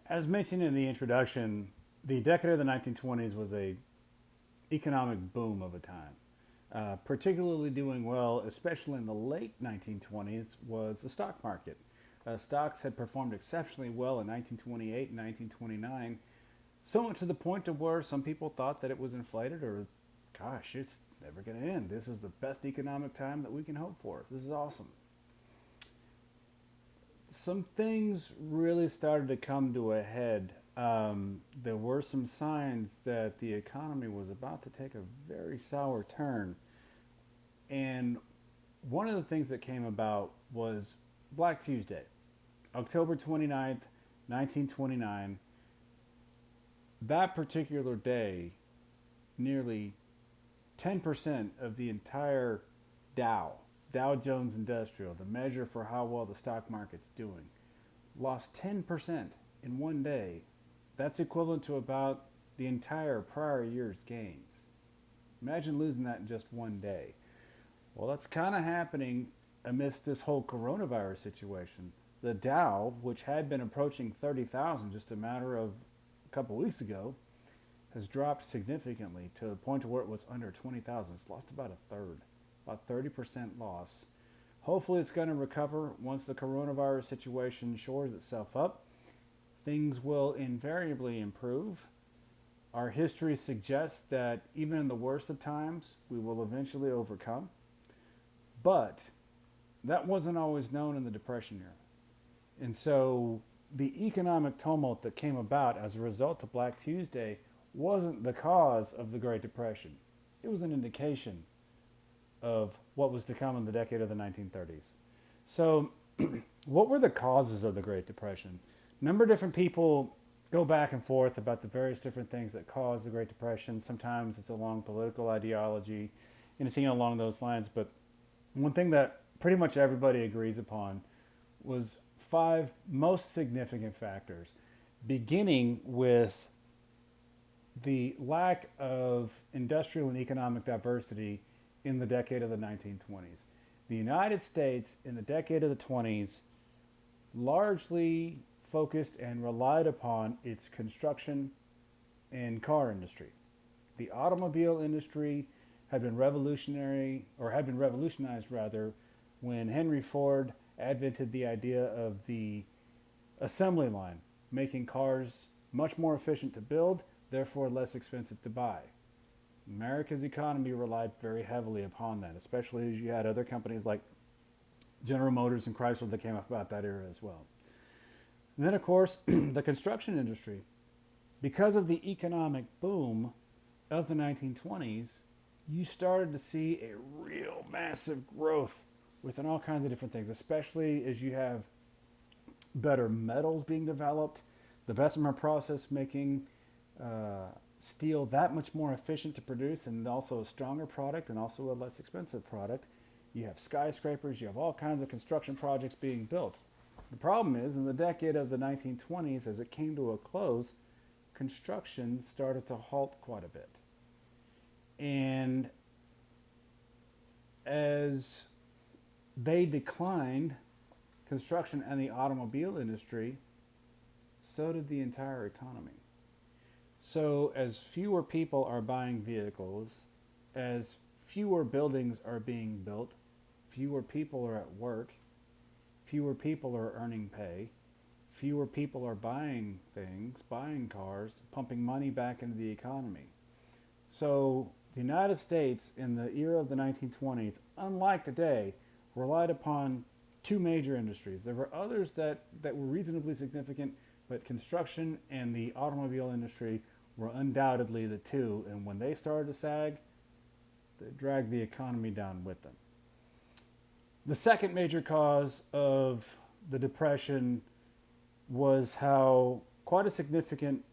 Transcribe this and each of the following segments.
As mentioned in the introduction, the decade of the 1920s was a economic boom of a time. Particularly doing well, especially in the late 1920s, was the stock market. Stocks had performed exceptionally well in 1928 and 1929, so much to the point of where some people thought that it was inflated or, gosh, it's never going to end. This is the best economic time that we can hope for. This is awesome. Some things really started to come to a head. There were some signs that the economy was about to take a very sour turn. And one of the things that came about was Black Tuesday, October 29th, 1929. That particular day, nearly 10% of the entire Dow, Dow Jones Industrial, the measure for how well the stock market's doing, lost 10% in one day. That's equivalent to about the entire prior year's gains. Imagine losing that in just one day. Well, that's kind of happening amidst this whole coronavirus situation. The Dow, which had been approaching 30,000 just a matter of a couple weeks ago, has dropped significantly to the point where it was under 20,000. It's lost about a third, about 30% loss. Hopefully, it's going to recover once the coronavirus situation shores itself up. Things will invariably improve. Our history suggests that even in the worst of times, we will eventually overcome. But that wasn't always known in the Depression era. And so the economic tumult that came about as a result of Black Tuesday wasn't the cause of the Great Depression. It was an indication of what was to come in the decade of the 1930s. So, what were the causes of the Great Depression? A number of different people go back and forth about the various different things that caused the Great Depression. Sometimes it's along political ideology, anything along those lines. But one thing that pretty much everybody agrees upon was five most significant factors, beginning with the lack of industrial and economic diversity in the decade of the 1920s. The United States in the decade of the 20s largely focused and relied upon its construction and car industry. The automobile industry had been revolutionized rather, when Henry Ford advented the idea of the assembly line, making cars much more efficient to build, therefore less expensive to buy. America's economy relied very heavily upon that, especially as you had other companies like General Motors and Chrysler that came up about that era as well. And then, of course, the construction industry. Because of the economic boom of the 1920s, you started to see a real massive growth within all kinds of different things, especially as you have better metals being developed, the Bessemer process making steel that much more efficient to produce and also a stronger product and also a less expensive product. You have skyscrapers, you have all kinds of construction projects being built. The problem is, in the decade of the 1920s, as it came to a close, construction started to halt quite a bit. And as they declined, construction and the automobile industry, so did the entire economy. So, as fewer people are buying vehicles, as fewer buildings are being built, fewer people are at work, fewer people are earning pay, fewer people are buying things, buying cars, pumping money back into the economy. So, the United States in the era of the 1920s, unlike today, relied upon two major industries. There were others that were reasonably significant, but construction and the automobile industry were undoubtedly the two. And when they started to sag, they dragged the economy down with them. The second major cause of the Depression was how quite a significant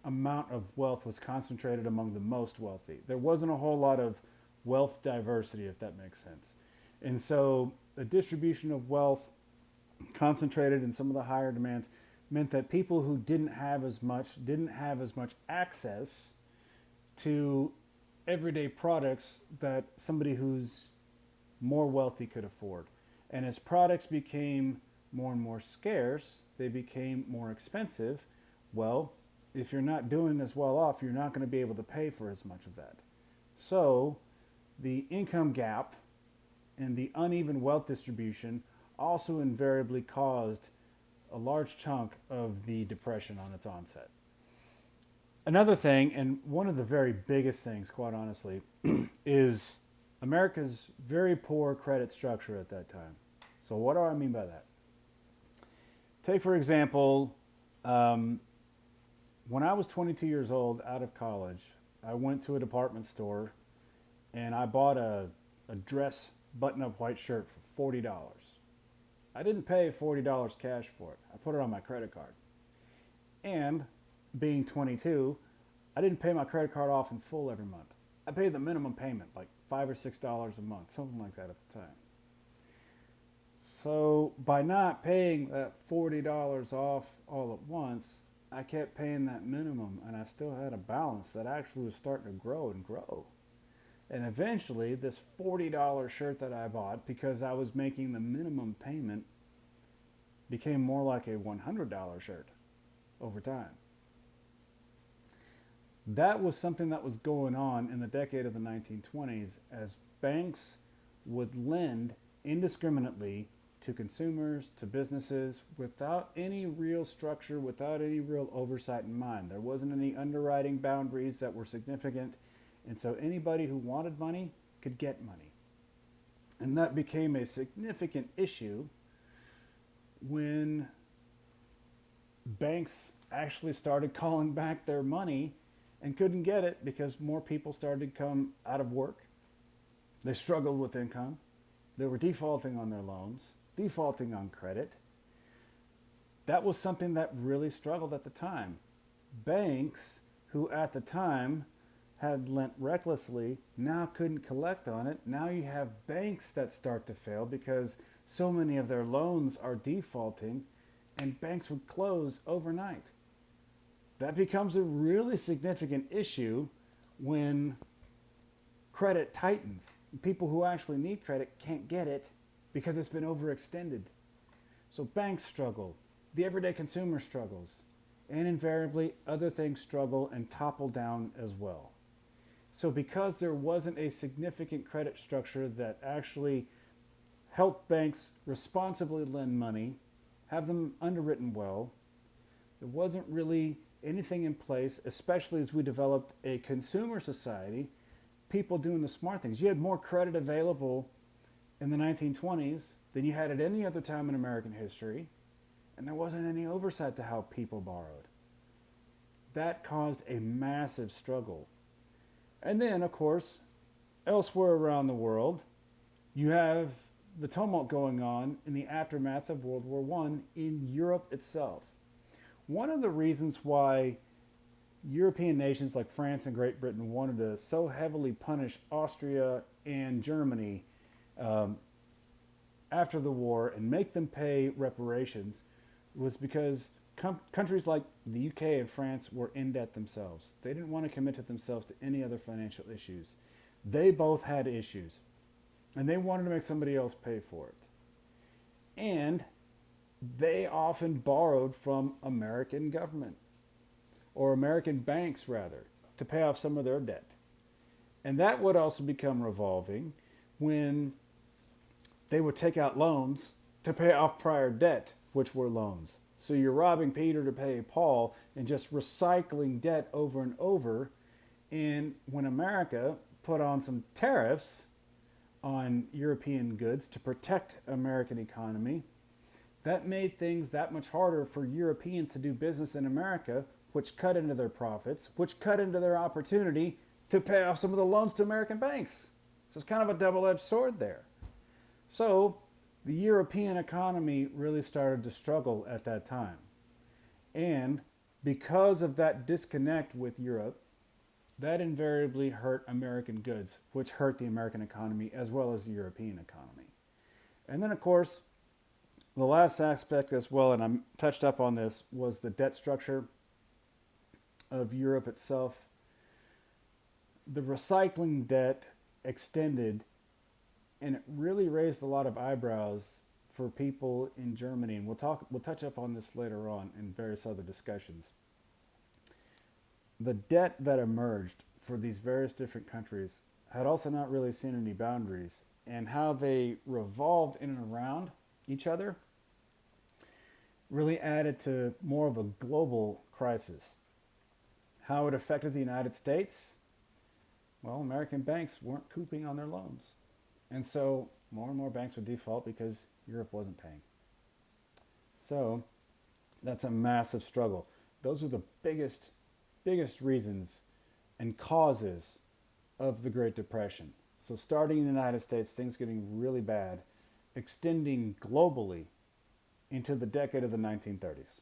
amount of wealth was concentrated among the most wealthy. There wasn't a whole lot of wealth diversity, if that makes sense. And so the distribution of wealth concentrated in some of the higher demands meant that people who didn't have as much access to everyday products that somebody who's more wealthy could afford. And as products became more and more scarce, they became more expensive. Well, if you're not doing as well off, you're not going to be able to pay for as much of that. So the income gap and the uneven wealth distribution also invariably caused a large chunk of the depression on its onset. Another thing, and one of the very biggest things, quite honestly, is America's very poor credit structure at that time. So, what do I mean by that? Take, for example, um, when I was 22 years old out of college, I went to a department store and I bought a dress button up white shirt for $40. I didn't pay $40 cash for it, I put it on my credit card. And being 22, I didn't pay my credit card off in full every month. I paid the minimum payment, like $5 or $6 a month, something like that at the time. So by not paying that $40 off all at once, I kept paying that minimum and I still had a balance that actually was starting to grow and grow. And eventually, this $40 shirt that I bought, because I was making the minimum payment, became more like a $100 shirt over time. That was something that was going on in the decade of the 1920s as banks would lend indiscriminately to consumers, to businesses, without any real structure, without any real oversight in mind. There wasn't any underwriting boundaries that were significant, and so anybody who wanted money could get money. And that became a significant issue when banks actually started calling back their money and couldn't get it because more people started to come out of work. They struggled with income. They were defaulting on their loans, defaulting on credit. That was something that really struggled at the time. Banks, who at the time had lent recklessly, now couldn't collect on it. Now you have banks that start to fail because so many of their loans are defaulting, and banks would close overnight. That becomes a really significant issue when credit tightens. People who actually need credit can't get it because it's been overextended. So banks struggle, the everyday consumer struggles, and invariably other things struggle and topple down as well. So because there wasn't a significant credit structure that actually helped banks responsibly lend money, have them underwritten well, there wasn't really anything in place, especially as we developed a consumer society, people doing the smart things. You had more credit available in the 1920s than you had at any other time in American history, and there wasn't any oversight to how people borrowed. That caused a massive struggle. And then, of course, elsewhere around the world, you have the tumult going on in the aftermath of World War I in Europe itself. One of the reasons why European nations like France and Great Britain wanted to so heavily punish Austria and Germany after the war and make them pay reparations was because countries like the UK and France were in debt themselves. They didn't want to commit to themselves to any other financial issues. They both had issues, and they wanted to make somebody else pay for it. And they often borrowed from American government, or American banks rather, to pay off some of their debt. And that would also become revolving when they would take out loans to pay off prior debt, which were loans. So you're robbing Peter to pay Paul and just recycling debt over and over. And when America put on some tariffs on European goods to protect American economy, that made things that much harder for Europeans to do business in America, which cut into their profits, which cut into their opportunity to pay off some of the loans to American banks. So it's kind of a double-edged sword there. So the European economy really started to struggle at that time. And because of that disconnect with Europe, that invariably hurt American goods, which hurt the American economy as well as the European economy. And then, of course, the last aspect as well, and I touched up on this, was the debt structure of Europe itself. The recycling debt extended, and it really raised a lot of eyebrows for people in Germany, and we'll touch up on this later on in various other discussions. The debt that emerged for these various different countries had also not really seen any boundaries, and how they revolved in and around each other really added to more of a global crisis. How it affected the United States? Well, American banks weren't couping on their loans. And so more and more banks would default because Europe wasn't paying. So that's a massive struggle. Those are the biggest reasons and causes of the Great Depression. So starting in the United States, things getting really bad, extending globally into the decade of the 1930s.